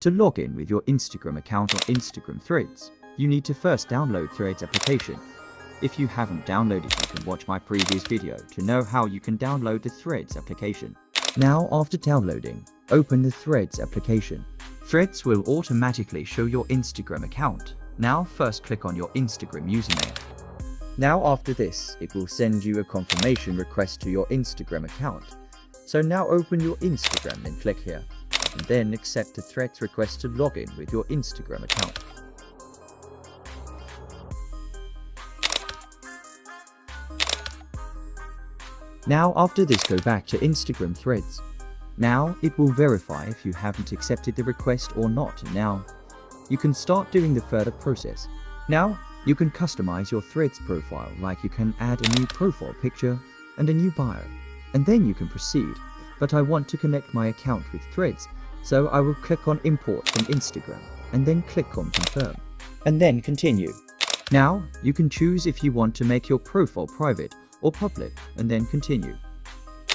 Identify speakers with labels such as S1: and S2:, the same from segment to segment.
S1: To log in with your Instagram account or Instagram Threads, you need to first download Threads application. If you haven't downloaded, you can watch my previous video to know how you can download the Threads application. Now, after downloading, open the Threads application. Threads will automatically show your Instagram account. Now, first click on your Instagram username. Now, after this, it will send you a confirmation request to your Instagram account. So now open your Instagram and click here, and then accept the Threads request to log in with your Instagram account. Now, after this, go back to Instagram Threads. Now, it will verify if you haven't accepted the request or not. Now, you can start doing the further process. Now, you can customize your Threads profile, like you can add a new profile picture and a new bio, and then you can proceed. But I want to connect my account with Threads, so I will click on Import from Instagram, and then click on Confirm, and then Continue. Now, you can choose if you want to make your profile private or public, and then Continue.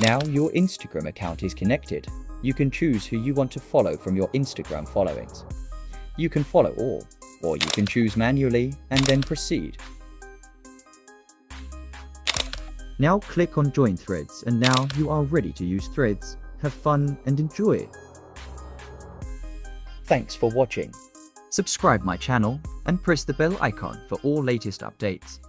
S1: Now your Instagram account is connected. You can choose who you want to follow from your Instagram followings. You can follow all, or you can choose manually and then proceed. Now click on Join Threads, and now you are ready to use Threads. Have fun and enjoy it. Thanks for watching. Subscribe my channel and press the bell icon for all latest updates.